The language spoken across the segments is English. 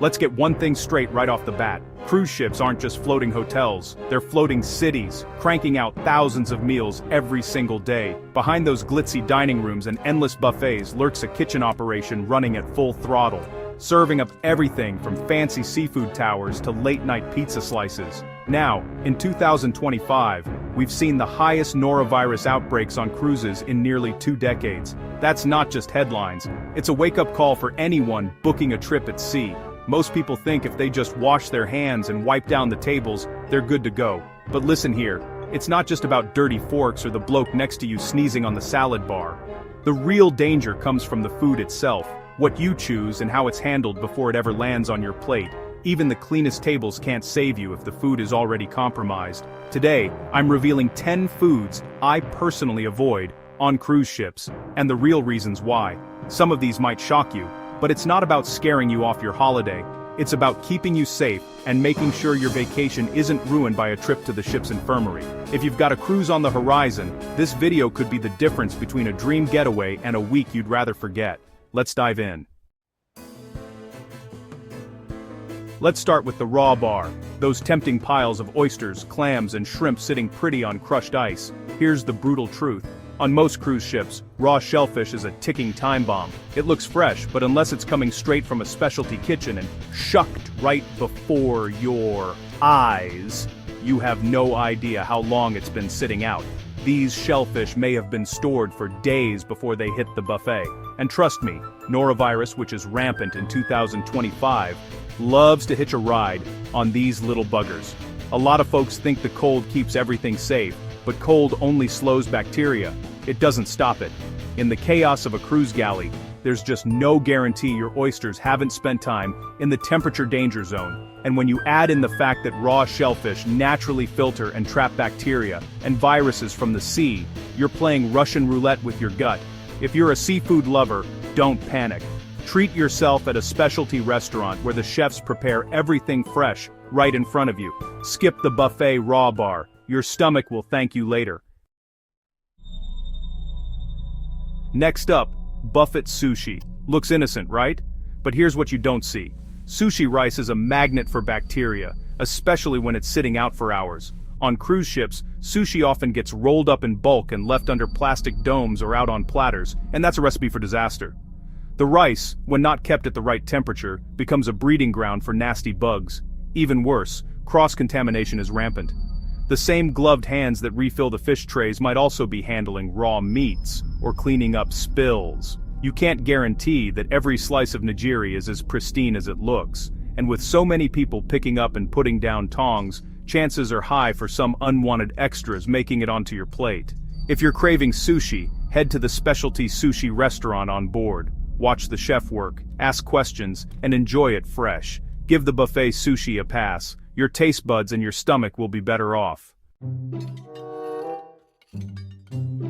Let's get one thing straight right off the bat. Cruise ships aren't just floating hotels, they're floating cities, cranking out thousands of meals every single day. Behind those glitzy dining rooms and endless buffets lurks a kitchen operation running at full throttle, serving up everything from fancy seafood towers to late-night pizza slices. Now, in 2025, we've seen the highest norovirus outbreaks on cruises in nearly 2 decades. That's not just headlines, it's a wake-up call for anyone booking a trip at sea. Most people think if they just wash their hands and wipe down the tables, they're good to go. But listen here, it's not just about dirty forks or the bloke next to you sneezing on the salad bar. The real danger comes from the food itself, what you choose and how it's handled before it ever lands on your plate. Even the cleanest tables can't save you if the food is already compromised. Today, I'm revealing 10 foods I personally avoid on cruise ships, and the real reasons why. Some of these might shock you, but it's not about scaring you off your holiday. It's about keeping you safe and making sure your vacation isn't ruined by a trip to the ship's infirmary. If you've got a cruise on the horizon, this video could be the difference between a dream getaway and a week you'd rather forget. Let's dive in. Let's start with the raw bar, those tempting piles of oysters, clams, and shrimp sitting pretty on crushed ice. Here's the brutal truth. On most cruise ships, raw shellfish is a ticking time bomb. It looks fresh, but unless it's coming straight from a specialty kitchen and shucked right before your eyes, you have no idea how long it's been sitting out. These shellfish may have been stored for days before they hit the buffet. And trust me, norovirus, which is rampant in 2025, loves to hitch a ride on these little buggers. A lot of folks think the cold keeps everything safe, but cold only slows bacteria. It doesn't stop it. In the chaos of a cruise galley, there's just no guarantee your oysters haven't spent time in the temperature danger zone. And when you add in the fact that raw shellfish naturally filter and trap bacteria and viruses from the sea, you're playing Russian roulette with your gut. If you're a seafood lover, don't panic. Treat yourself at a specialty restaurant where the chefs prepare everything fresh right in front of you. Skip the buffet raw bar. Your stomach will thank you later. Next up, buffet sushi. Looks innocent, right? But here's what you don't see. Sushi rice is a magnet for bacteria, especially when it's sitting out for hours. On cruise ships, sushi often gets rolled up in bulk and left under plastic domes or out on platters, and that's a recipe for disaster. The rice, when not kept at the right temperature, becomes a breeding ground for nasty bugs. Even worse, cross-contamination is rampant. The same gloved hands that refill the fish trays might also be handling raw meats or cleaning up spills. You can't guarantee that every slice of nigiri is as pristine as it looks, and with so many people picking up and putting down tongs, chances are high for some unwanted extras making it onto your plate. If you're craving sushi, head to the specialty sushi restaurant on board. Watch the chef work, ask questions, and enjoy it fresh. Give the buffet sushi a pass. Your taste buds and your stomach will be better off.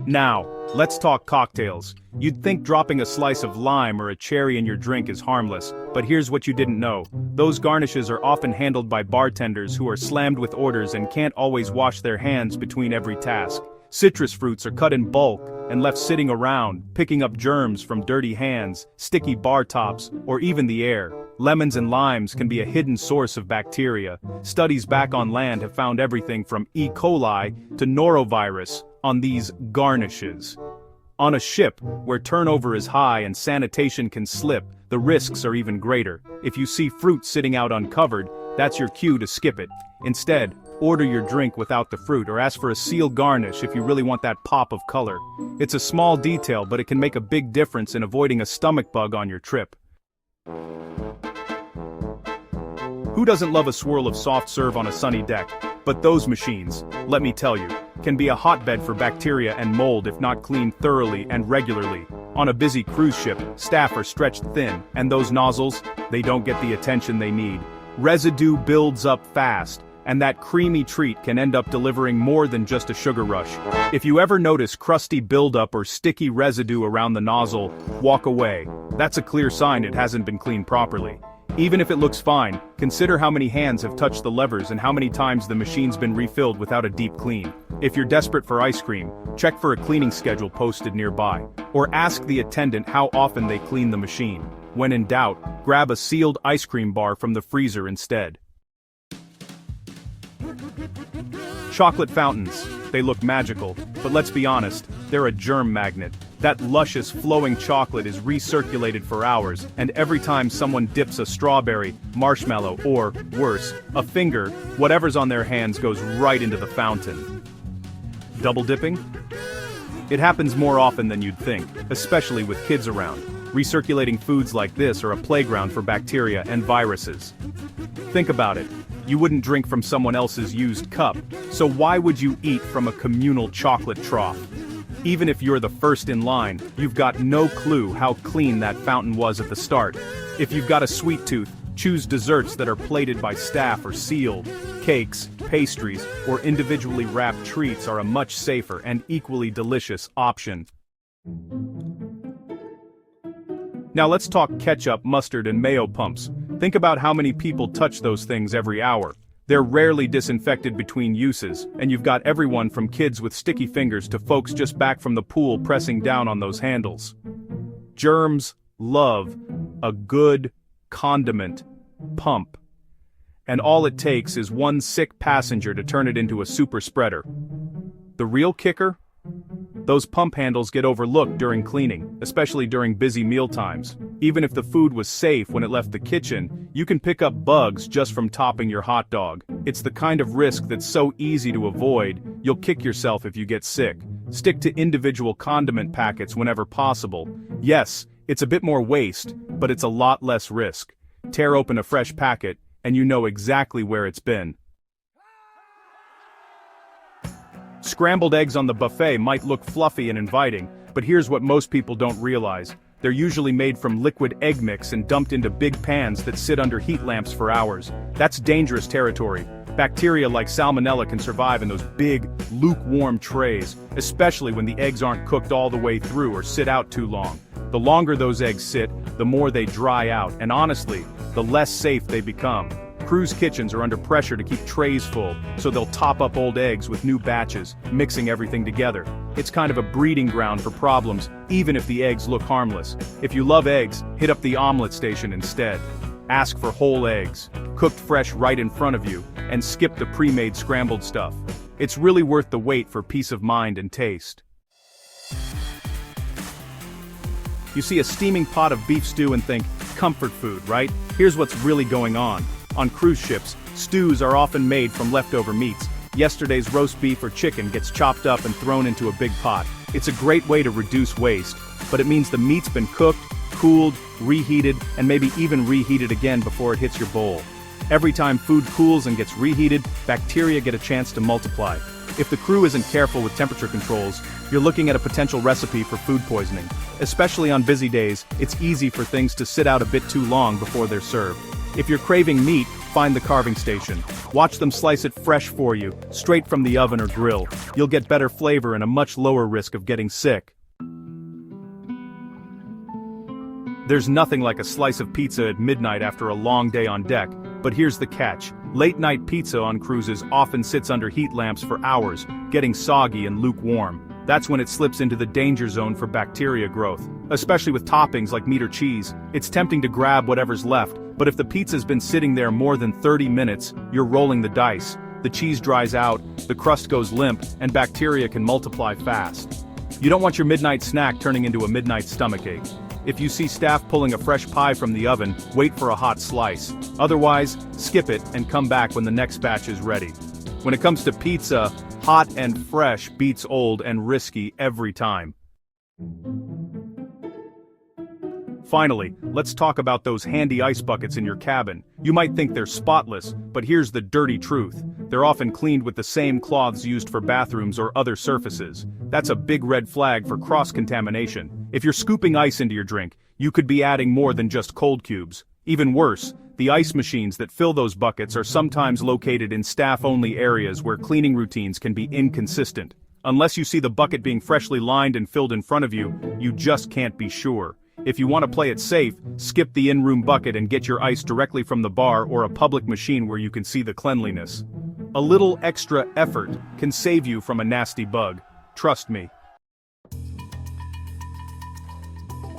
Now, let's talk cocktails. You'd think dropping a slice of lime or a cherry in your drink is harmless, but here's what you didn't know. Those garnishes are often handled by bartenders who are slammed with orders and can't always wash their hands between every task. Citrus fruits are cut in bulk and left sitting around, picking up germs from dirty hands, sticky bar tops, or even the air. Lemons and limes can be a hidden source of bacteria. Studies back on land have found everything from E. coli to norovirus on these garnishes. On a ship, where turnover is high and sanitation can slip, the risks are even greater. If you see fruit sitting out uncovered, that's your cue to skip it. Instead, order your drink without the fruit or ask for a sealed garnish if you really want that pop of color. It's a small detail, but it can make a big difference in avoiding a stomach bug on your trip. Who doesn't love a swirl of soft serve on a sunny deck? But those machines, let me tell you, can be a hotbed for bacteria and mold if not cleaned thoroughly and regularly. On a busy cruise ship, staff are stretched thin, and those nozzles, they don't get the attention they need. Residue builds up fast, and that creamy treat can end up delivering more than just a sugar rush. If you ever notice crusty buildup or sticky residue around the nozzle, walk away. That's a clear sign it hasn't been cleaned properly. Even if it looks fine, consider how many hands have touched the levers and how many times the machine's been refilled without a deep clean. If you're desperate for ice cream, check for a cleaning schedule posted nearby. Or ask the attendant how often they clean the machine. When in doubt, grab a sealed ice cream bar from the freezer instead. Chocolate fountains. They look magical, but let's be honest, they're a germ magnet. That luscious, flowing chocolate is recirculated for hours, and every time someone dips a strawberry, marshmallow, or, worse, a finger, whatever's on their hands goes right into the fountain. Double dipping? It happens more often than you'd think, especially with kids around. Recirculating foods like this are a playground for bacteria and viruses. Think about it. You wouldn't drink from someone else's used cup, so why would you eat from a communal chocolate trough? Even if you're the first in line, you've got no clue how clean that fountain was at the start. If you've got a sweet tooth, choose desserts that are plated by staff or sealed. Cakes, pastries, or individually wrapped treats are a much safer and equally delicious option. Now let's talk ketchup, mustard, and mayo pumps. Think about how many people touch those things every hour. They're rarely disinfected between uses, and you've got everyone from kids with sticky fingers to folks just back from the pool pressing down on those handles. Germs love a good condiment pump. And all it takes is one sick passenger to turn it into a super spreader. The real kicker? Those pump handles get overlooked during cleaning, especially during busy meal times. Even if the food was safe when it left the kitchen, you can pick up bugs just from topping your hot dog. It's the kind of risk that's so easy to avoid, you'll kick yourself if you get sick. Stick to individual condiment packets whenever possible. Yes, it's a bit more waste, but it's a lot less risk. Tear open a fresh packet, and you know exactly where it's been. Scrambled eggs on the buffet might look fluffy and inviting, but here's what most people don't realize. They're usually made from liquid egg mix and dumped into big pans that sit under heat lamps for hours. That's dangerous territory. Bacteria like salmonella can survive in those big, lukewarm trays, especially when the eggs aren't cooked all the way through or sit out too long. The longer those eggs sit, the more they dry out, and honestly, the less safe they become. Cruise kitchens are under pressure to keep trays full, so they'll top up old eggs with new batches, mixing everything together. It's kind of a breeding ground for problems, even if the eggs look harmless. If you love eggs, hit up the omelet station instead. Ask for whole eggs, cooked fresh right in front of you, and skip the pre-made scrambled stuff. It's really worth the wait for peace of mind and taste. You see a steaming pot of beef stew and think, comfort food, right? Here's what's really going on. On cruise ships, stews are often made from leftover meats. Yesterday's roast beef or chicken gets chopped up and thrown into a big pot. It's a great way to reduce waste, but it means the meat's been cooked, cooled, reheated, and maybe even reheated again before it hits your bowl. Every time food cools and gets reheated, bacteria get a chance to multiply. If the crew isn't careful with temperature controls, you're looking at a potential recipe for food poisoning. Especially on busy days, it's easy for things to sit out a bit too long before they're served. If you're craving meat, find the carving station. Watch them slice it fresh for you, straight from the oven or grill. You'll get better flavor and a much lower risk of getting sick. There's nothing like a slice of pizza at midnight after a long day on deck, but here's the catch. Late-night pizza on cruises often sits under heat lamps for hours, getting soggy and lukewarm. That's when it slips into the danger zone for bacteria growth. Especially with toppings like meat or cheese, it's tempting to grab whatever's left, but if the pizza's been sitting there more than 30 minutes, you're rolling the dice. The cheese dries out, the crust goes limp, and bacteria can multiply fast. You don't want your midnight snack turning into a midnight stomachache. If you see staff pulling a fresh pie from the oven, wait for a hot slice. Otherwise, skip it and come back when the next batch is ready. When it comes to pizza, hot and fresh beats old and risky every time. Finally, let's talk about those handy ice buckets in your cabin. You might think they're spotless, but here's the dirty truth. They're often cleaned with the same cloths used for bathrooms or other surfaces. That's a big red flag for cross-contamination. If you're scooping ice into your drink, you could be adding more than just cold cubes. Even worse, the ice machines that fill those buckets are sometimes located in staff-only areas where cleaning routines can be inconsistent. Unless you see the bucket being freshly lined and filled in front of you, you just can't be sure. If you want to play it safe, skip the in-room bucket and get your ice directly from the bar or a public machine where you can see the cleanliness. A little extra effort can save you from a nasty bug. Trust me.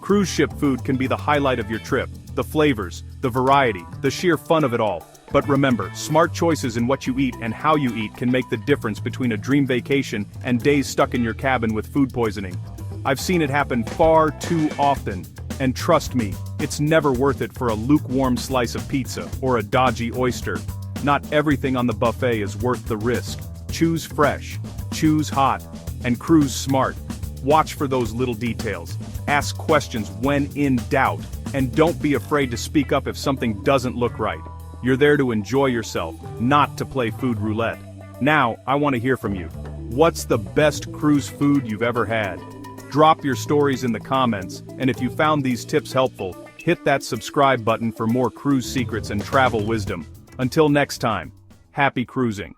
Cruise ship food can be the highlight of your trip. The flavors, the variety, the sheer fun of it all. But remember, smart choices in what you eat and how you eat can make the difference between a dream vacation and days stuck in your cabin with food poisoning. I've seen it happen far too often, and trust me, it's never worth it for a lukewarm slice of pizza or a dodgy oyster. Not everything on the buffet is worth the risk. Choose fresh, choose hot, and cruise smart. Watch for those little details. Ask questions when in doubt, and don't be afraid to speak up if something doesn't look right. You're there to enjoy yourself, not to play food roulette. Now, I want to hear from you. What's the best cruise food you've ever had? Drop your stories in the comments, and if you found these tips helpful, hit that subscribe button for more cruise secrets and travel wisdom. Until next time, happy cruising.